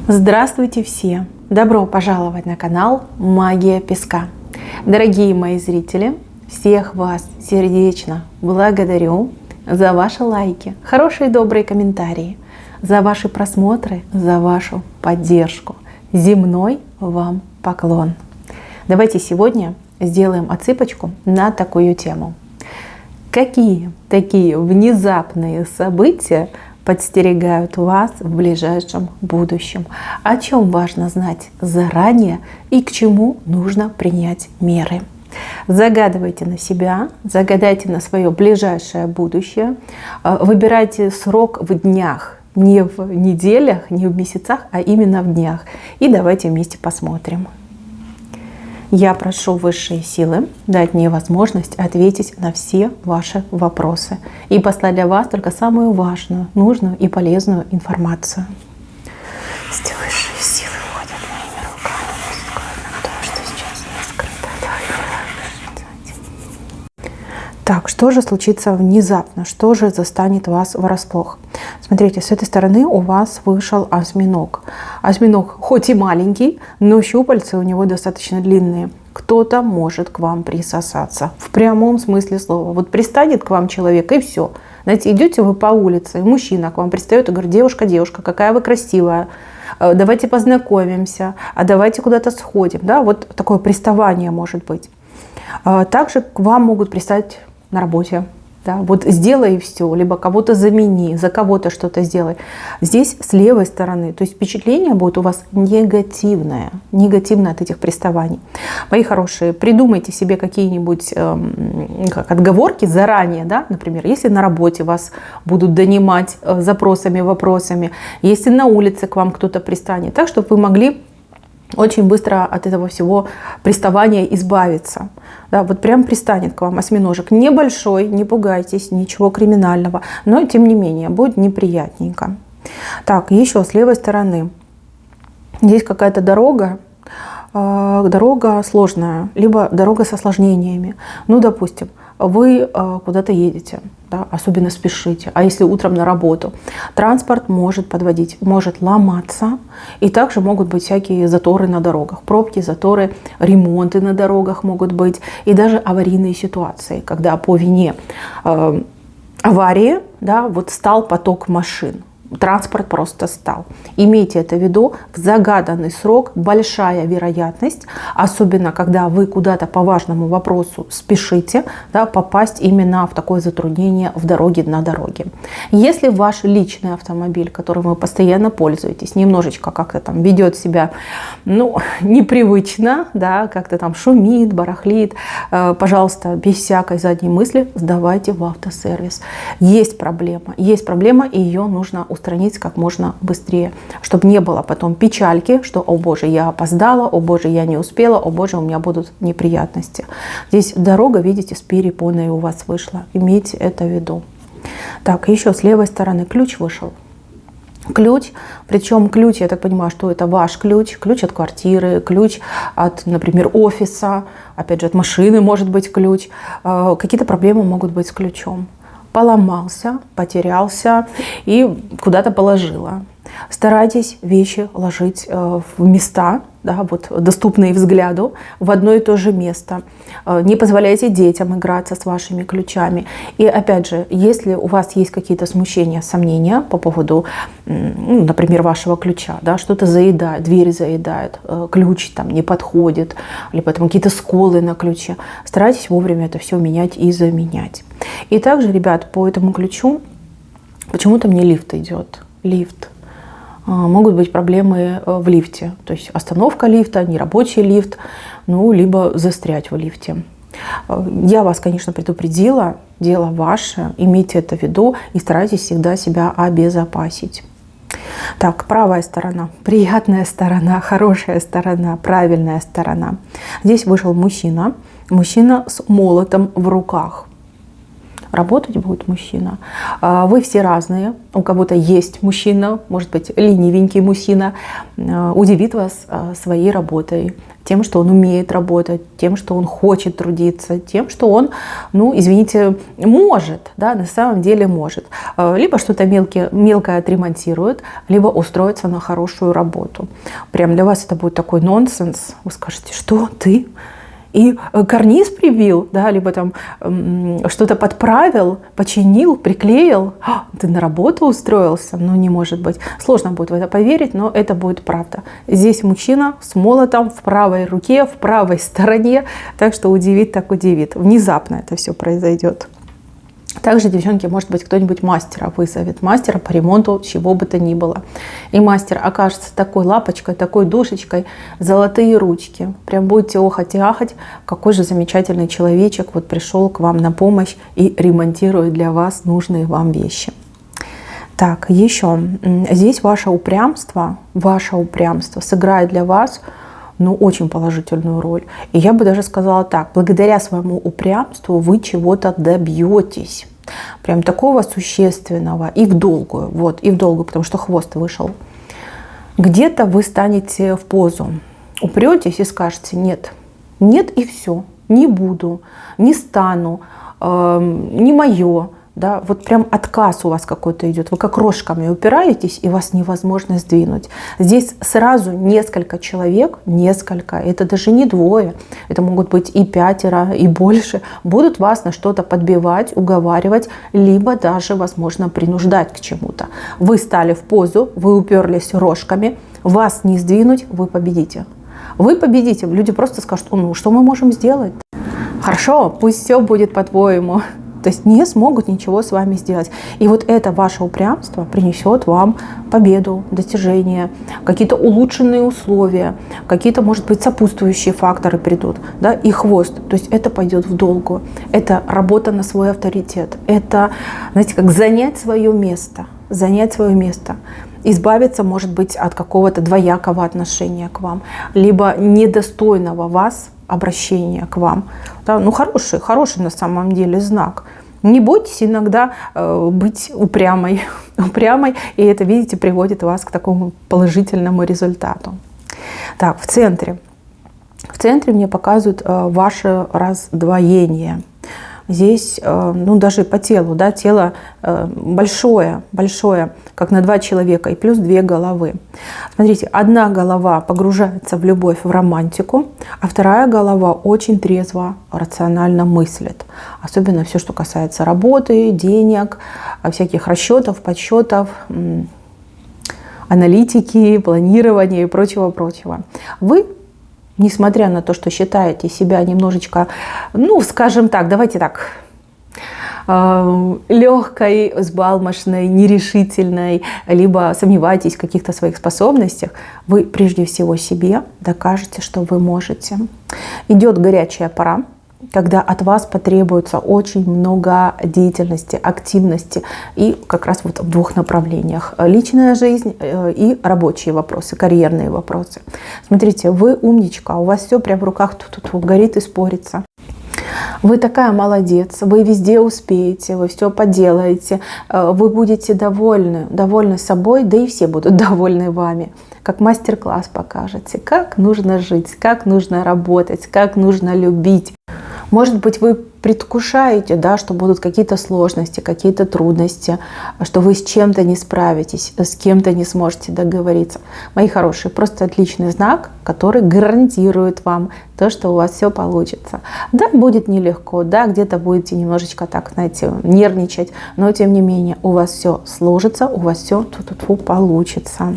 Здравствуйте все! Добро пожаловать на канал Магия Песка. Дорогие мои зрители, всех вас сердечно благодарю за ваши лайки, хорошие и добрые комментарии, за ваши просмотры, за вашу поддержку. Земной вам поклон. Давайте сегодня сделаем отсыпочку на такую тему. Какие такие внезапные события подстерегают вас в ближайшем будущем? О чем важно знать заранее и к чему нужно принять меры? Загадывайте на себя, загадайте на свое ближайшее будущее, выбирайте срок в днях, не в неделях, не в месяцах, а именно в днях. И давайте вместе посмотрим. Я прошу высшие силы дать мне возможность ответить на все ваши вопросы и послать для вас только самую важную, нужную и полезную информацию. Если высшие силы ходят моими руками, то, что сейчас не скрыто. Так, что же случится внезапно? Что же застанет вас врасплох? Смотрите, с этой стороны у вас вышел осьминог. Осьминог хоть и маленький, но щупальца у него достаточно длинные. Кто-то может к вам присосаться. В прямом смысле слова. Вот пристанет к вам человек, и все. Знаете, идете вы по улице, и мужчина к вам пристает и говорит: девушка, какая вы красивая. Давайте познакомимся, а давайте куда-то сходим. Да, вот такое приставание может быть. Также к вам могут пристать на работе. Да, вот сделай все, либо кого-то замени, за кого-то что-то сделай. Здесь с левой стороны, то есть впечатление будет у вас негативное от этих приставаний. Мои хорошие, придумайте себе какие-нибудь отговорки заранее, да, например, если на работе вас будут донимать запросами, вопросами, если на улице к вам кто-то пристанет, так, чтобы вы могли очень быстро от этого всего приставания избавиться. Да, вот прям пристанет к вам осьминожек. Небольшой, не пугайтесь, ничего криминального, но тем не менее будет неприятненько. Так, еще с левой стороны. Есть какая-то дорога сложная, либо дорога с осложнениями. Ну, допустим, вы куда-то едете, да, особенно спешите, а если утром на работу, транспорт может подводить, может ломаться, и также могут быть всякие заторы на дорогах, пробки, заторы, ремонты на дорогах могут быть, и даже аварийные ситуации, когда по вине аварии, да, вот стал поток машин. Транспорт просто стал. Имейте это в виду, в загаданный срок большая вероятность, особенно когда вы куда-то по важному вопросу спешите, да, попасть именно в такое затруднение в дороге, на дороге. Если ваш личный автомобиль, которым вы постоянно пользуетесь, немножечко как-то там ведет себя, ну, непривычно, да, как-то там шумит, барахлит, пожалуйста, без всякой задней мысли сдавайте в автосервис. Есть проблема, и ее нужно устранить как можно быстрее, чтобы не было потом печальки, что: о боже, я опоздала, о боже, я не успела, о боже, у меня будут неприятности. Здесь дорога, видите, с перепоной у вас вышла. Имейте это в виду. Так, еще с левой стороны ключ вышел. Ключ, причем ключ, я так понимаю, что это ваш ключ от квартиры, ключ от, например, офиса, опять же, от машины может быть ключ. Какие-то проблемы могут быть с ключом. Поломался, потерялся и куда-то положила. Старайтесь вещи ложить в места, да, вот, доступные взгляду, в одно и то же место. Не позволяйте детям играться с вашими ключами. И опять же, если у вас есть какие-то смущения, сомнения по поводу, ну, например, вашего ключа, да, что-то заедает, дверь заедает, ключ там не подходит, либо там какие-то сколы на ключе, старайтесь вовремя это все менять и заменять. И также, ребят, по этому ключу почему-то мне лифт идет. Лифт. Могут быть проблемы в лифте, то есть остановка лифта, нерабочий лифт, ну, либо застрять в лифте. Я вас, конечно, предупредила, дело ваше, имейте это в виду и старайтесь всегда себя обезопасить. Так, правая сторона, приятная сторона, хорошая сторона, правильная сторона. Здесь вышел мужчина с молотом в руках. работать будет мужчина. Вы все разные. У кого-то есть мужчина, может быть, ленивенький мужчина, удивит вас своей работой, тем, что он умеет работать, тем, что он хочет трудиться, тем, что он, ну, извините, может, да, на самом деле может. Либо что-то мелкое отремонтирует, либо устроится на хорошую работу. Прям для вас это будет такой нонсенс. Вы скажете, что ты? И карниз прибил, да, либо там что-то подправил, починил, приклеил. Ты на работу устроился? Ну, не может быть. Сложно будет в это поверить, но это будет правда. Здесь мужчина с молотом в правой руке, в правой стороне, так что удивит так удивит. Внезапно это все произойдет. Также, девчонки, может быть, кто-нибудь мастера вызовет, мастера по ремонту чего бы то ни было. И мастер окажется такой лапочкой, такой душечкой, золотые ручки. Прям будете охать и ахать, какой же замечательный человечек вот пришел к вам на помощь и ремонтирует для вас нужные вам вещи. Так, еще. Здесь ваше упрямство сыграет для вас, ну, очень положительную роль. И я бы даже сказала так, благодаря своему упрямству вы чего-то добьетесь. Прям такого существенного и в долгую. Вот, и в долгую, потому что хвост вышел. Где-то вы станете в позу, упретесь и скажете нет. Нет и все. Не буду, не стану, не мое. Да, вот прям отказ у вас какой-то идет. Вы как рожками упираетесь, и вас невозможно сдвинуть. Здесь сразу несколько человек, это даже не двое, это могут быть и 5, и больше, будут вас на что-то подбивать, уговаривать, либо даже, возможно, принуждать к чему-то. Вы стали в позу, вы уперлись рожками, вас не сдвинуть, вы победите. Вы победите. Люди просто скажут, ну что мы можем сделать? Хорошо, пусть все будет по-твоему. То есть не смогут ничего с вами сделать. И вот это ваше упрямство принесет вам победу, достижения, какие-то улучшенные условия, какие-то, может быть, сопутствующие факторы придут, да, и хвост. То есть это пойдет в долгую. Это работа на свой авторитет. Это, знаете, как занять свое место. Избавиться, может быть, от какого-то двоякого отношения к вам, либо недостойного вас обращения к вам. Да, ну, хороший на самом деле знак. Не бойтесь иногда быть упрямой, и это, видите, приводит вас к такому положительному результату. Так, в центре мне показывают ваше раздвоение. Здесь, ну, даже по телу, да, тело большое, как на 2 человека, и плюс 2 головы. Смотрите, одна голова погружается в любовь, в романтику, а вторая голова очень трезво, рационально мыслит. Особенно все, что касается работы, денег, всяких расчетов, подсчетов, аналитики, планирования и прочего. Вы, несмотря на то, что считаете себя немножечко, ну, скажем так, давайте так, легкой, взбалмошной, нерешительной, либо сомневаетесь в каких-то своих способностях, вы прежде всего себе докажете, что вы можете. Идет горячая пора, когда от вас потребуется очень много деятельности, активности, и как раз вот в 2 направлениях. Личная жизнь и рабочие вопросы, карьерные вопросы. Смотрите, вы умничка, у вас все прям в руках горит и спорится. Вы такая молодец, вы везде успеете, вы все поделаете, вы будете довольны собой, да и все будут довольны вами. Как мастер-класс покажете, как нужно жить, как нужно работать, как нужно любить. Может быть, вы предвкушаете, да, что будут какие-то сложности, какие-то трудности, что вы с чем-то не справитесь, с кем-то не сможете договориться. Мои хорошие, просто отличный знак, который гарантирует вам то, что у вас все получится. Да, будет нелегко, да, где-то будете немножечко так, знаете, нервничать, но тем не менее у вас все сложится, у вас все получится.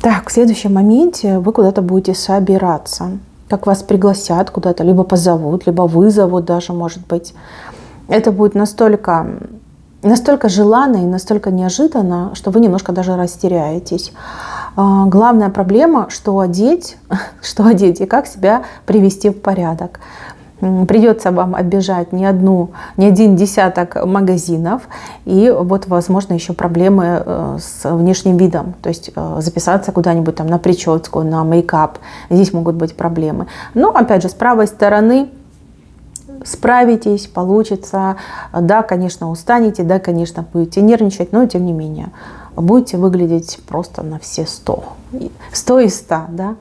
Так, в следующем моменте вы куда-то будете собираться. Как вас пригласят куда-то, либо позовут, либо вызовут даже, может быть. Это будет настолько желанно и настолько неожиданно, что вы немножко даже растеряетесь. Главная проблема, что одеть и как себя привести в порядок. Придется вам оббежать не один десяток магазинов, и вот, возможно, еще проблемы с внешним видом, то есть записаться куда-нибудь там на прическу, на мейкап, здесь могут быть проблемы. Но, опять же, с правой стороны справитесь, получится. Да, конечно, устанете, да, конечно, будете нервничать, но тем не менее будете выглядеть просто на все 100. 100 из 100, да.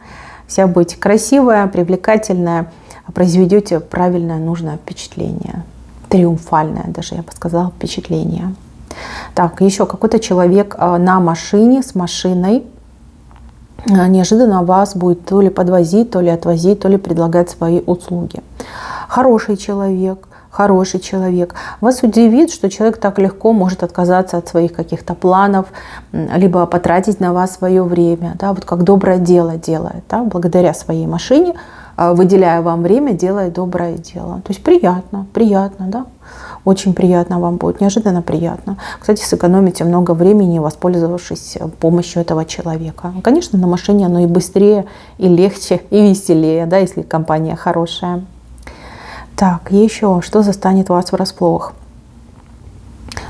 Вся будете красивая, привлекательная, произведете правильное, нужное впечатление. Триумфальное даже, я бы сказала, впечатление. Так, еще какой-то человек на машине, с машиной, неожиданно вас будет то ли подвозить, то ли отвозить, то ли предлагать свои услуги. Хороший человек. Хороший человек. Вас удивит, что человек так легко может отказаться от своих каких-то планов, либо потратить на вас свое время. Да, вот как доброе дело делает. Да, благодаря своей машине, выделяя вам время, делает доброе дело. То есть приятно, приятно, да? Очень приятно вам будет, неожиданно приятно. Кстати, сэкономите много времени, воспользовавшись помощью этого человека. Конечно, на машине оно и быстрее, и легче, и веселее, да, если компания хорошая. Так, еще что застанет вас врасплох?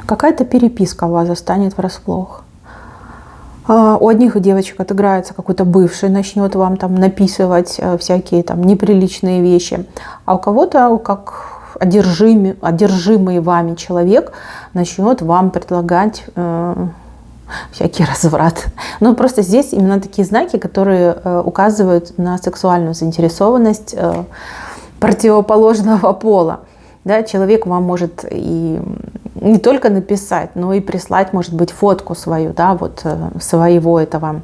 Какая-то переписка вас застанет врасплох. У одних девочек отыграется какой-то бывший, начнет вам там написывать всякие там неприличные вещи. А у кого-то, как одержимый вами человек, начнет вам предлагать всякий разврат. Но просто здесь именно такие знаки, которые указывают на сексуальную заинтересованность противоположного пола. Да, человек вам может и не только написать, но и прислать, может быть, фотку свою, да, вот своего этого,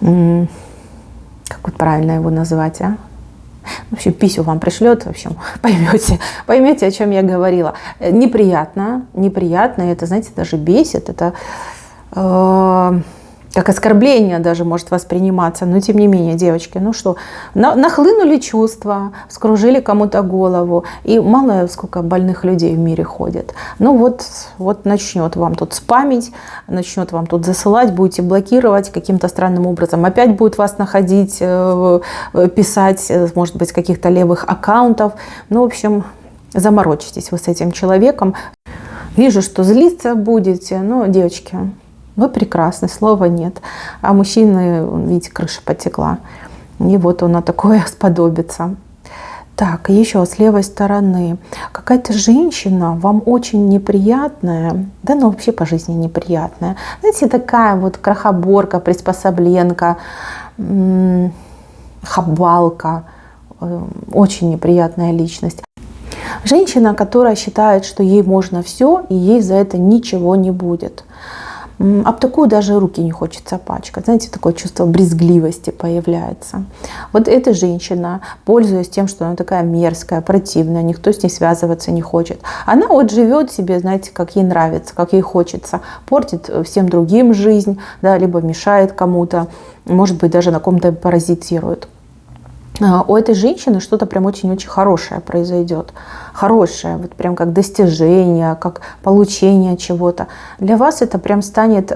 как вот правильно его назвать, а? В общем, писю вам пришлет, в общем, поймете, о чем я говорила. Неприятно, неприятно, это, знаете, даже бесит, это как оскорбление даже может восприниматься, но тем не менее, девочки, ну что, нахлынули чувства, вскружили кому-то голову, и мало сколько больных людей в мире ходит. Ну вот начнет вам тут спамить, начнет вам тут засылать, будете блокировать каким-то странным образом, опять будет вас находить, писать, может быть, с каких-то левых аккаунтов. Ну, в общем, заморочитесь вы с этим человеком. Вижу, что злиться будете, но, девочки, вы прекрасны, слова нет. А мужчины, видите, крыша потекла. И вот он на такое сподобится. Так, еще с левой стороны. Какая-то женщина вам очень неприятная, да, ну вообще по жизни неприятная. Знаете, такая вот крохоборка, приспособленка, хабалка. Очень неприятная личность. Женщина, которая считает, что ей можно все, и ей за это ничего не будет. Об такую даже руки не хочется пачкать. Знаете, такое чувство брезгливости появляется. Вот эта женщина, пользуясь тем, что она такая мерзкая, противная, никто с ней связываться не хочет, она вот живет себе, знаете, как ей нравится, как ей хочется, портит всем другим жизнь, да, либо мешает кому-то, может быть, даже на ком-то паразитирует. У этой женщины что-то прям очень-очень хорошее произойдет. Хорошее, вот прям как достижение, как получение чего-то. Для вас это прям станет,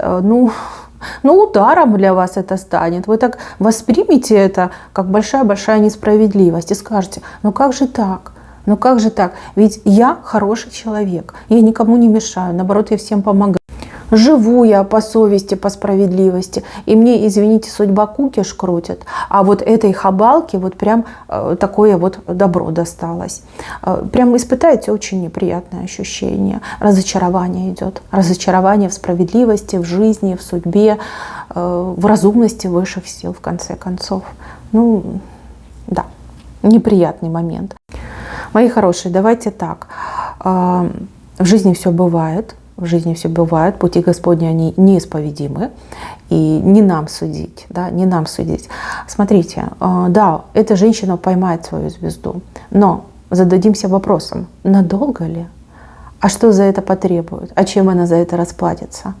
ударом для вас это станет. Вы так воспримете это, как большая-большая несправедливость. И скажете, ну как же так? Ну как же так? Ведь я хороший человек. Я никому не мешаю. Наоборот, я всем помогаю. Живу я по совести, по справедливости. И мне, извините, судьба кукиш крутит. А вот этой хабалке вот прям такое вот добро досталось. Прям испытаете очень неприятное ощущение. Разочарование идет. Разочарование в справедливости, в жизни, в судьбе, в разумности высших сил, в конце концов. Ну, да, неприятный момент. Мои хорошие, давайте так. В жизни все бывает. В жизни все бывает, пути Господни, они неисповедимы, и не нам судить, да, не нам судить. Смотрите, да, эта женщина поймает свою звезду, но зададимся вопросом, надолго ли? А что за это потребует? А чем она за это расплатится?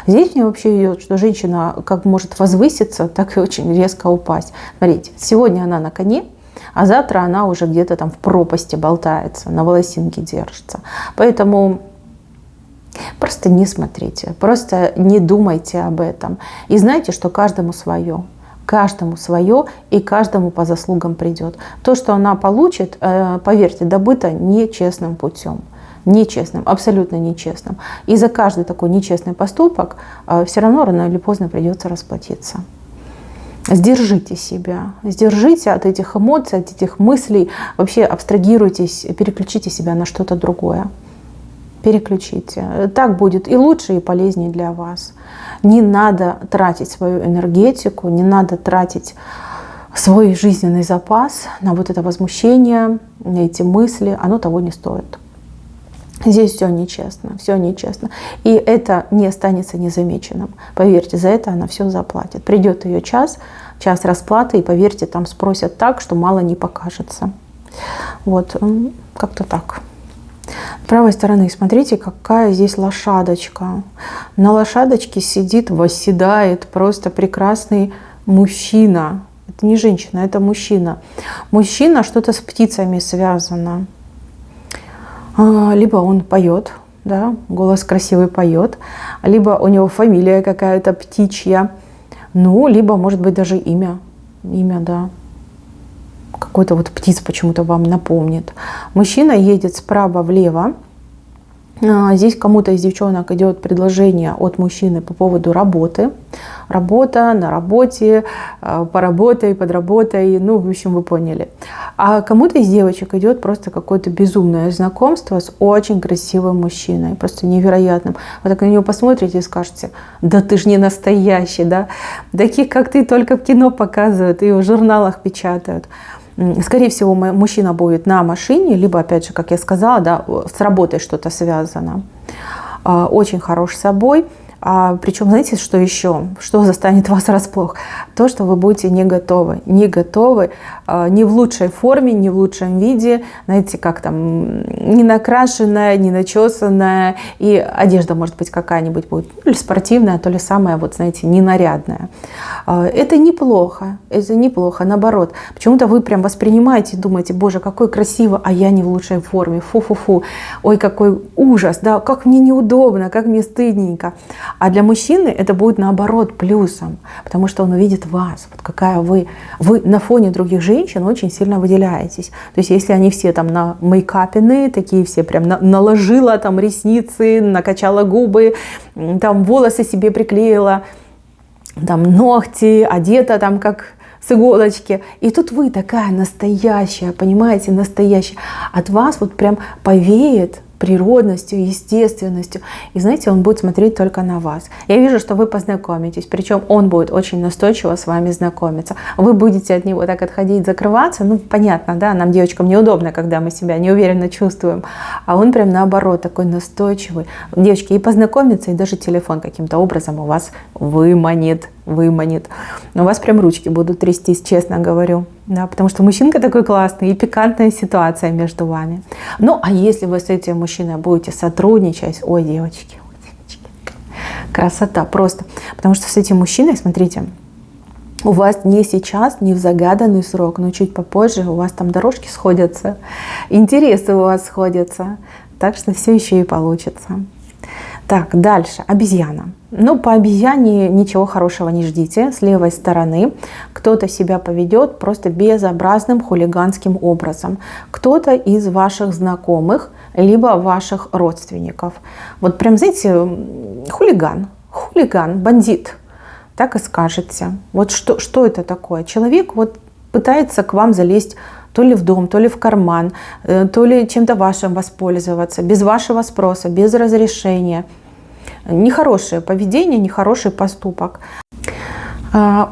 Здесь мне вообще идет, что женщина как может возвыситься, так и очень резко упасть. Смотрите, сегодня она на коне, а завтра она уже где-то там в пропасти болтается, на волосинке держится. Поэтому просто не смотрите, просто не думайте об этом. И знайте, что каждому свое и каждому по заслугам придет. То, что она получит, поверьте, добыто нечестным путем. Нечестным, абсолютно нечестным. И за каждый такой нечестный поступок все равно рано или поздно придется расплатиться. Сдержите себя, сдержите от этих эмоций, от этих мыслей, вообще абстрагируйтесь, переключите себя на что-то другое. Переключите. Так будет и лучше, и полезнее для вас. Не надо тратить свою энергетику, не надо тратить свой жизненный запас на вот это возмущение, на эти мысли. Оно того не стоит. Здесь все нечестно, все нечестно. И это не останется незамеченным. Поверьте, за это она все заплатит. Придет ее час расплаты, и поверьте, там спросят так, что мало не покажется. Вот, как-то так. С правой стороны смотрите, какая здесь лошадочка. На лошадочке сидит, восседает просто прекрасный мужчина. Это не женщина, это мужчина. Мужчина, что-то с птицами связано. Либо он поет, да, голос красивый поет, либо у него фамилия какая-то птичья, ну, либо, может быть, даже имя, да. Какой-то вот птиц почему-то вам напомнит. Мужчина едет справа влево. Здесь кому-то из девчонок идет предложение от мужчины по поводу работы. Работа, на работе, поработай, подработай, ну, в общем, вы поняли. А кому-то из девочек идет просто какое-то безумное знакомство с очень красивым мужчиной, просто невероятным. Вы так на него посмотрите и скажете: да ты ж не настоящий, да? Таких, как ты, только в кино показывают и в журналах печатают. Скорее всего, мужчина будет на машине, либо, опять же, как я сказала, да, с работой что-то связано. Очень хорош собой. Причем, знаете, что еще? Что застанет вас врасплох? То, что вы будете не готовы. Не готовы, не в лучшей форме, не в лучшем виде. Знаете, как там, не накрашенная, не начесанная. И одежда, может быть, какая-нибудь будет, то ли спортивная, то ли самая, вот, знаете, ненарядная. Это неплохо. Это неплохо. Наоборот. Почему-то вы прям воспринимаете и думаете: боже, какой красиво, а я не в лучшей форме. Фу-фу-фу. Ой, какой ужас, да, как мне неудобно, как мне стыдненько. А для мужчины это будет наоборот плюсом, потому что он увидит вас, вот какая вы. Вы на фоне других женщин очень сильно выделяетесь. То есть если они все там на мейкапены, такие все прям наложила там ресницы, накачала губы, там волосы себе приклеила, там ногти, одета там как с иголочки. И тут вы такая настоящая, понимаете, настоящая. От вас вот прям повеет природностью, естественностью. И знаете, он будет смотреть только на вас. Я вижу, что вы познакомитесь, причем он будет очень настойчиво с вами знакомиться. Вы будете от него так отходить, закрываться. Ну, понятно, да, нам, девочкам, неудобно, когда мы себя неуверенно чувствуем. А он прям наоборот, такой настойчивый. Девочки, и познакомиться, и даже телефон каким-то образом у вас выманит. У вас прям ручки будут трястись, честно говорю. Да, потому что мужчинка такой классный, и пикантная ситуация между вами. Ну, а если вы с этим мужчиной будете сотрудничать, ой, девочки, красота просто. Потому что с этим мужчиной, смотрите, у вас не сейчас, не в загаданный срок, но чуть попозже у вас там дорожки сходятся, интересы у вас сходятся. Так что все еще и получится. Так, дальше. Обезьяна. Ну, по обезьяне ничего хорошего не ждите. С левой стороны кто-то себя поведет просто безобразным хулиганским образом. Кто-то из ваших знакомых, либо ваших родственников. Вот прям, знаете, хулиган, бандит. Так и скажете. Вот что это такое? Человек вот пытается к вам залезть то ли в дом, то ли в карман, то ли чем-то вашим воспользоваться, без вашего спроса, без разрешения. Нехорошее поведение, нехороший поступок.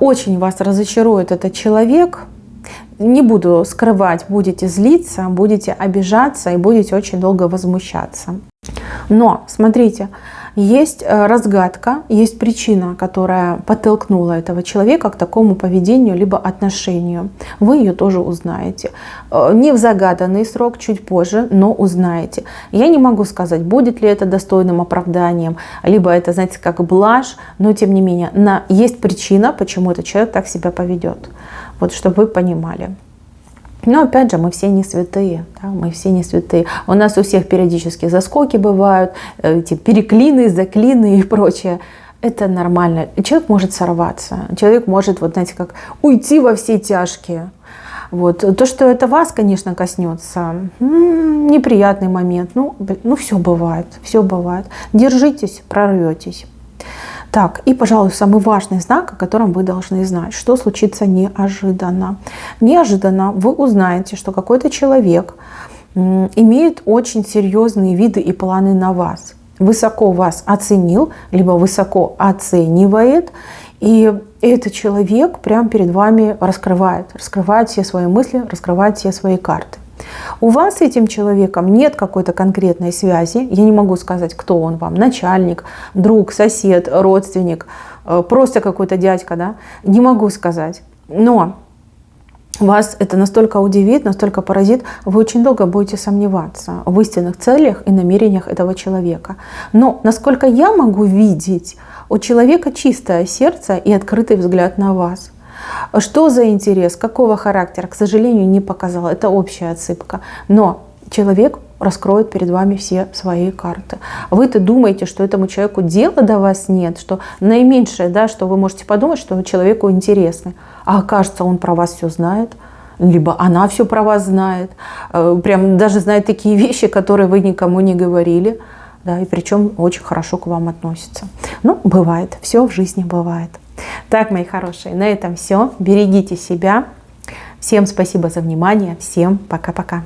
Очень вас разочарует этот человек. Не буду скрывать, будете злиться, будете обижаться и будете очень долго возмущаться. Но, смотрите, есть разгадка, есть причина, которая подтолкнула этого человека к такому поведению либо отношению. Вы ее тоже узнаете. Не в загаданный срок, чуть позже, но узнаете. Я не могу сказать, будет ли это достойным оправданием, либо это, знаете, как блажь, но тем не менее, есть причина, почему этот человек так себя поведет. Вот, чтобы вы понимали. Но опять же, мы все не святые, да? Мы все не святые. У нас у всех периодически заскоки бывают, эти переклины, заклины и прочее. Это нормально. Человек может сорваться, человек может, вот знаете, как уйти во все тяжкие. Вот. То, что это вас, конечно, коснется, неприятный момент. Ну, все бывает, все бывает. Держитесь, прорветесь. Так, и, пожалуй, самый важный знак, о котором вы должны знать, что случится неожиданно. Неожиданно вы узнаете, что какой-то человек имеет очень серьезные виды и планы на вас. Высоко вас оценил, либо высоко оценивает. И этот человек прямо перед вами раскрывает все свои мысли, раскрывает все свои карты. У вас с этим человеком нет какой-то конкретной связи. Я не могу сказать, кто он вам. Начальник, друг, сосед, родственник, просто какой-то дядька. Да? Не могу сказать. Но вас это настолько удивит, настолько поразит, вы очень долго будете сомневаться в истинных целях и намерениях этого человека. Но, насколько я могу видеть, у человека чистое сердце и открытый взгляд на вас. Что за интерес, какого характера, к сожалению, не показала. Это общая отсыпка. Но человек раскроет перед вами все свои карты. Вы-то думаете, что этому человеку дела до вас нет, что наименьшее, да, что вы можете подумать, что человеку интересно. А окажется, он про вас все знает, либо она все про вас знает, прям даже знает такие вещи, которые вы никому не говорили, да, и причем очень хорошо к вам относится. Ну, бывает, все в жизни бывает. Так, мои хорошие, на этом все. Берегите себя. Всем спасибо за внимание. Всем пока-пока.